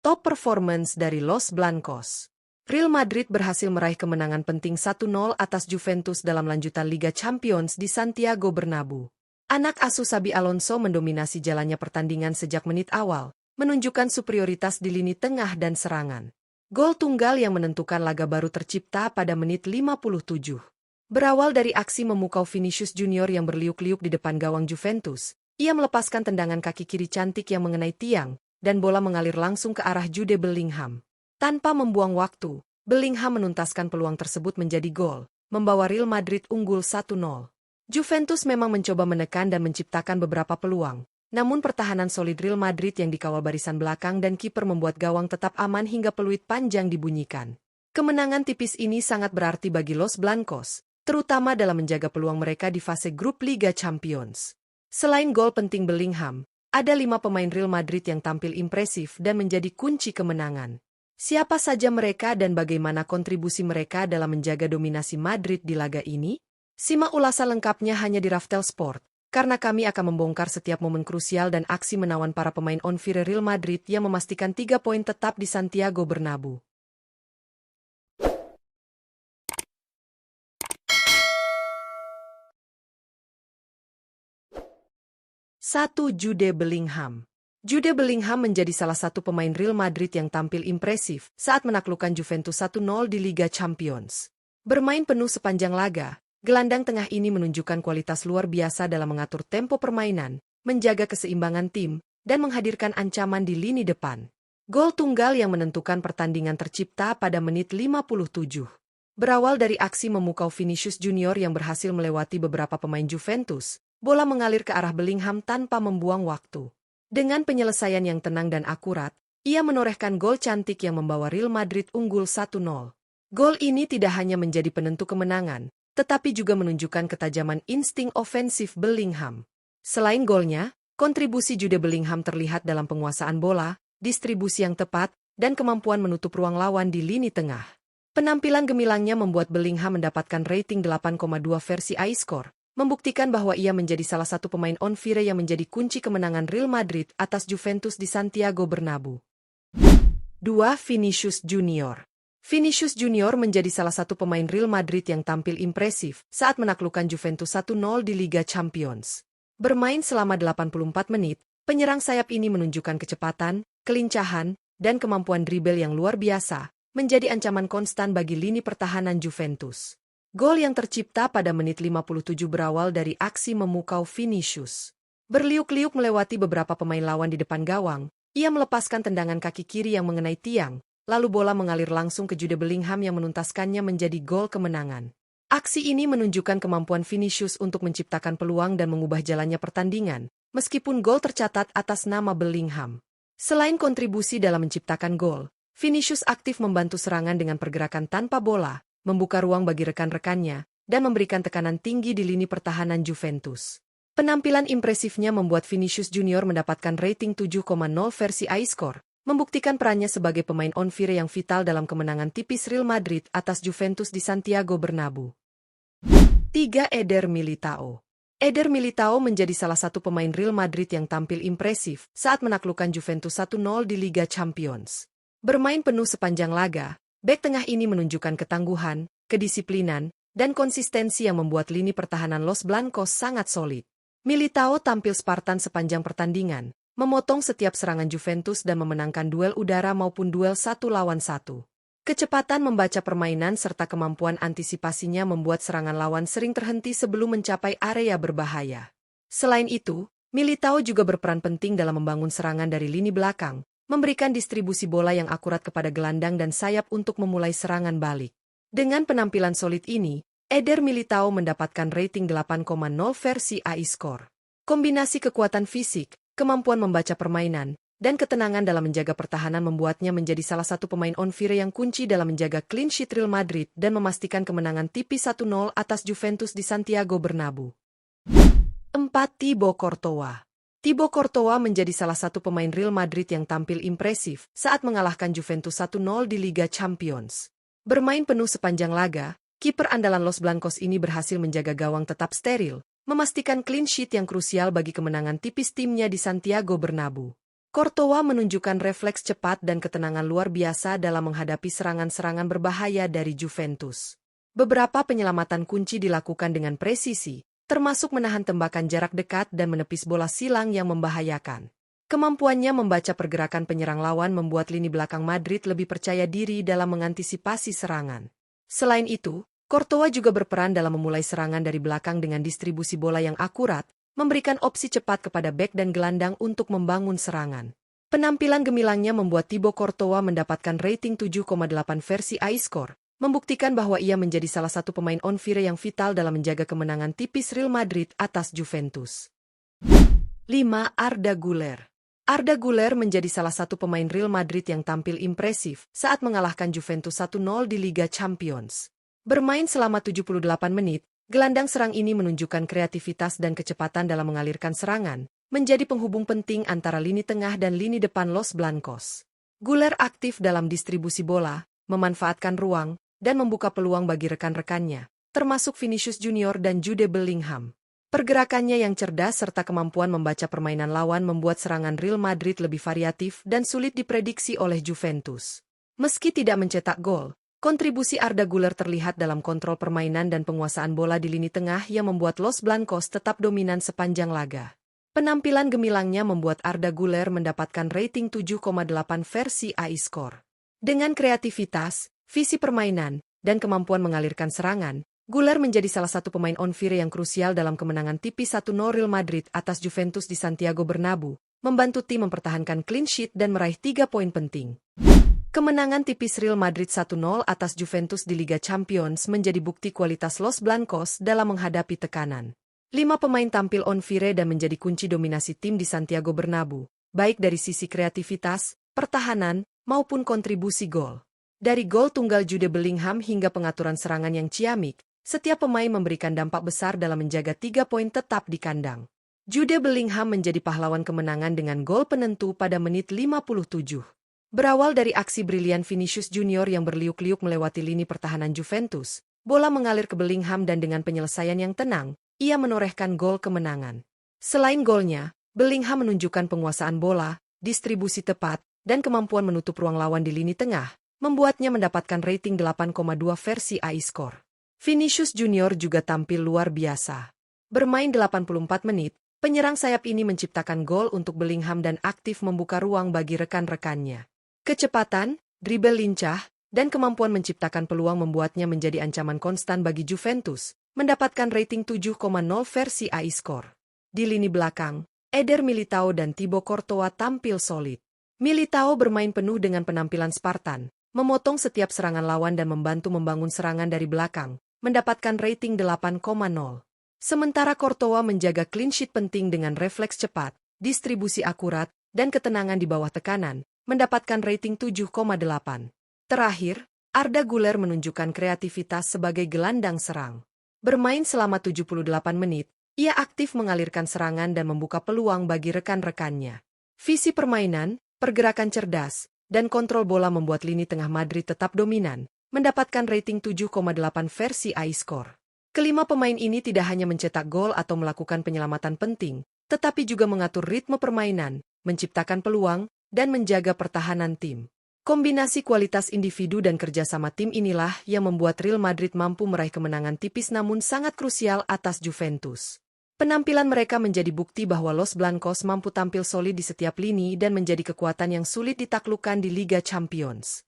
Top performance dari Los Blancos. Real Madrid berhasil meraih kemenangan penting 1-0 atas Juventus dalam lanjutan Liga Champions di Santiago Bernabeu. Anak asuh Xabi Alonso mendominasi jalannya pertandingan sejak menit awal, menunjukkan superioritas di lini tengah dan serangan. Gol tunggal yang menentukan laga baru tercipta pada menit 57. Berawal dari aksi memukau Vinicius Junior yang berliuk-liuk di depan gawang Juventus, ia melepaskan tendangan kaki kiri cantik yang mengenai tiang, dan bola mengalir langsung ke arah Jude Bellingham. Tanpa membuang waktu, Bellingham menuntaskan peluang tersebut menjadi gol, membawa Real Madrid unggul 1-0. Juventus memang mencoba menekan dan menciptakan beberapa peluang, namun pertahanan solid Real Madrid yang dikawal barisan belakang dan kiper membuat gawang tetap aman hingga peluit panjang dibunyikan. Kemenangan tipis ini sangat berarti bagi Los Blancos, terutama dalam menjaga peluang mereka di fase grup Liga Champions. Selain gol penting Bellingham, ada 5 pemain Real Madrid yang tampil impresif dan menjadi kunci kemenangan. Siapa saja mereka dan bagaimana kontribusi mereka dalam menjaga dominasi Madrid di laga ini? Simak ulasan lengkapnya hanya di Raftel Sport, karena kami akan membongkar setiap momen krusial dan aksi menawan para pemain on fire Real Madrid yang memastikan 3 poin tetap di Santiago Bernabeu. 1. Jude Bellingham. Jude Bellingham menjadi salah satu pemain Real Madrid yang tampil impresif saat menaklukkan Juventus 1-0 di Liga Champions. Bermain penuh sepanjang laga, gelandang tengah ini menunjukkan kualitas luar biasa dalam mengatur tempo permainan, menjaga keseimbangan tim, dan menghadirkan ancaman di lini depan. Gol tunggal yang menentukan pertandingan tercipta pada menit 57. Berawal dari aksi memukau Vinicius Junior yang berhasil melewati beberapa pemain Juventus, bola mengalir ke arah Bellingham tanpa membuang waktu. Dengan penyelesaian yang tenang dan akurat, ia menorehkan gol cantik yang membawa Real Madrid unggul 1-0. Gol ini tidak hanya menjadi penentu kemenangan, tetapi juga menunjukkan ketajaman insting ofensif Bellingham. Selain golnya, kontribusi Jude Bellingham terlihat dalam penguasaan bola, distribusi yang tepat, dan kemampuan menutup ruang lawan di lini tengah. Penampilan gemilangnya membuat Bellingham mendapatkan rating 8,2 versi iScore, membuktikan bahwa ia menjadi salah satu pemain on fire yang menjadi kunci kemenangan Real Madrid atas Juventus di Santiago Bernabeu. 2. Vinicius Junior. Vinicius Junior menjadi salah satu pemain Real Madrid yang tampil impresif saat menaklukkan Juventus 1-0 di Liga Champions. Bermain selama 84 menit, penyerang sayap ini menunjukkan kecepatan, kelincahan, dan kemampuan dribble yang luar biasa, menjadi ancaman konstan bagi lini pertahanan Juventus. Gol yang tercipta pada menit 57 berawal dari aksi memukau Vinicius. Berliuk-liuk melewati beberapa pemain lawan di depan gawang, ia melepaskan tendangan kaki kiri yang mengenai tiang, lalu bola mengalir langsung ke Jude Bellingham yang menuntaskannya menjadi gol kemenangan. Aksi ini menunjukkan kemampuan Vinicius untuk menciptakan peluang dan mengubah jalannya pertandingan, meskipun gol tercatat atas nama Bellingham. Selain kontribusi dalam menciptakan gol, Vinicius aktif membantu serangan dengan pergerakan tanpa bola, membuka ruang bagi rekan-rekannya, dan memberikan tekanan tinggi di lini pertahanan Juventus. Penampilan impresifnya membuat Vinicius Junior mendapatkan rating 7,0 versi iScore, membuktikan perannya sebagai pemain on fire yang vital dalam kemenangan tipis Real Madrid atas Juventus di Santiago Bernabeu. 3. Eder Militao. Eder Militao menjadi salah satu pemain Real Madrid yang tampil impresif saat menaklukkan Juventus 1-0 di Liga Champions. Bermain penuh sepanjang laga, bek tengah ini menunjukkan ketangguhan, kedisiplinan, dan konsistensi yang membuat lini pertahanan Los Blancos sangat solid. Militao tampil Spartan sepanjang pertandingan, memotong setiap serangan Juventus dan memenangkan duel udara maupun duel 1 lawan 1. Kecepatan membaca permainan serta kemampuan antisipasinya membuat serangan lawan sering terhenti sebelum mencapai area berbahaya. Selain itu, Militao juga berperan penting dalam membangun serangan dari lini belakang, memberikan distribusi bola yang akurat kepada gelandang dan sayap untuk memulai serangan balik. Dengan penampilan solid ini, Eder Militao mendapatkan rating 8,0 versi iScore. Kombinasi kekuatan fisik, kemampuan membaca permainan, dan ketenangan dalam menjaga pertahanan membuatnya menjadi salah satu pemain on fire yang kunci dalam menjaga clean sheet Real Madrid dan memastikan kemenangan tipis 1-0 atas Juventus di Santiago Bernabeu. 4. Thibaut Courtois. Thibaut Courtois menjadi salah satu pemain Real Madrid yang tampil impresif saat mengalahkan Juventus 1-0 di Liga Champions. Bermain penuh sepanjang laga, kiper andalan Los Blancos ini berhasil menjaga gawang tetap steril, memastikan clean sheet yang krusial bagi kemenangan tipis timnya di Santiago Bernabeu. Courtois menunjukkan refleks cepat dan ketenangan luar biasa dalam menghadapi serangan-serangan berbahaya dari Juventus. Beberapa penyelamatan kunci dilakukan dengan presisi, termasuk menahan tembakan jarak dekat dan menepis bola silang yang membahayakan. Kemampuannya membaca pergerakan penyerang lawan membuat lini belakang Madrid lebih percaya diri dalam mengantisipasi serangan. Selain itu, Courtois juga berperan dalam memulai serangan dari belakang dengan distribusi bola yang akurat, memberikan opsi cepat kepada bek dan gelandang untuk membangun serangan. Penampilan gemilangnya membuat Thibaut Courtois mendapatkan rating 7,8 versi iScore, membuktikan bahwa ia menjadi salah satu pemain on fire yang vital dalam menjaga kemenangan tipis Real Madrid atas Juventus. 5. Arda Güler. Arda Güler menjadi salah satu pemain Real Madrid yang tampil impresif saat mengalahkan Juventus 1-0 di Liga Champions. Bermain selama 78 menit, gelandang serang ini menunjukkan kreativitas dan kecepatan dalam mengalirkan serangan, menjadi penghubung penting antara lini tengah dan lini depan Los Blancos. Güler aktif dalam distribusi bola, memanfaatkan ruang, dan membuka peluang bagi rekan-rekannya, termasuk Vinicius Junior dan Jude Bellingham. Pergerakannya yang cerdas serta kemampuan membaca permainan lawan membuat serangan Real Madrid lebih variatif dan sulit diprediksi oleh Juventus. Meski tidak mencetak gol, kontribusi Arda Güler terlihat dalam kontrol permainan dan penguasaan bola di lini tengah yang membuat Los Blancos tetap dominan sepanjang laga. Penampilan gemilangnya membuat Arda Güler mendapatkan rating 7,8 versi iScore. Dengan kreativitas, visi permainan, dan kemampuan mengalirkan serangan, Güler menjadi salah satu pemain on fire yang krusial dalam kemenangan tipis 1-0 Real Madrid atas Juventus di Santiago Bernabeu, membantu tim mempertahankan clean sheet dan meraih 3 poin penting. Kemenangan tipis Real Madrid 1-0 atas Juventus di Liga Champions menjadi bukti kualitas Los Blancos dalam menghadapi tekanan. 5 pemain tampil on fire dan menjadi kunci dominasi tim di Santiago Bernabeu, baik dari sisi kreativitas, pertahanan, maupun kontribusi gol. Dari gol tunggal Jude Bellingham hingga pengaturan serangan yang ciamik, setiap pemain memberikan dampak besar dalam menjaga 3 poin tetap di kandang. Jude Bellingham menjadi pahlawan kemenangan dengan gol penentu pada menit 57. Berawal dari aksi brilian Vinicius Junior yang berliuk-liuk melewati lini pertahanan Juventus, bola mengalir ke Bellingham dan dengan penyelesaian yang tenang, ia menorehkan gol kemenangan. Selain golnya, Bellingham menunjukkan penguasaan bola, distribusi tepat, dan kemampuan menutup ruang lawan di lini tengah, membuatnya mendapatkan rating 8,2 versi iScore. Vinicius Junior juga tampil luar biasa. Bermain 84 menit, penyerang sayap ini menciptakan gol untuk Bellingham dan aktif membuka ruang bagi rekan-rekannya. Kecepatan, dribble lincah, dan kemampuan menciptakan peluang membuatnya menjadi ancaman konstan bagi Juventus, mendapatkan rating 7,0 versi iScore. Di lini belakang, Eder Militao dan Thibaut Courtois tampil solid. Militao bermain penuh dengan penampilan Spartan, memotong setiap serangan lawan dan membantu membangun serangan dari belakang, mendapatkan rating 8,0. Sementara Courtois menjaga clean sheet penting dengan refleks cepat, distribusi akurat, dan ketenangan di bawah tekanan, mendapatkan rating 7,8. Terakhir, Arda Güler menunjukkan kreativitas sebagai gelandang serang. Bermain selama 78 menit, ia aktif mengalirkan serangan dan membuka peluang bagi rekan-rekannya. Visi permainan, pergerakan cerdas, dan kontrol bola membuat lini tengah Madrid tetap dominan, mendapatkan rating 7,8 versi iScore. Kelima pemain ini tidak hanya mencetak gol atau melakukan penyelamatan penting, tetapi juga mengatur ritme permainan, menciptakan peluang, dan menjaga pertahanan tim. Kombinasi kualitas individu dan kerjasama tim inilah yang membuat Real Madrid mampu meraih kemenangan tipis namun sangat krusial atas Juventus. Penampilan mereka menjadi bukti bahwa Los Blancos mampu tampil solid di setiap lini dan menjadi kekuatan yang sulit ditaklukkan di Liga Champions.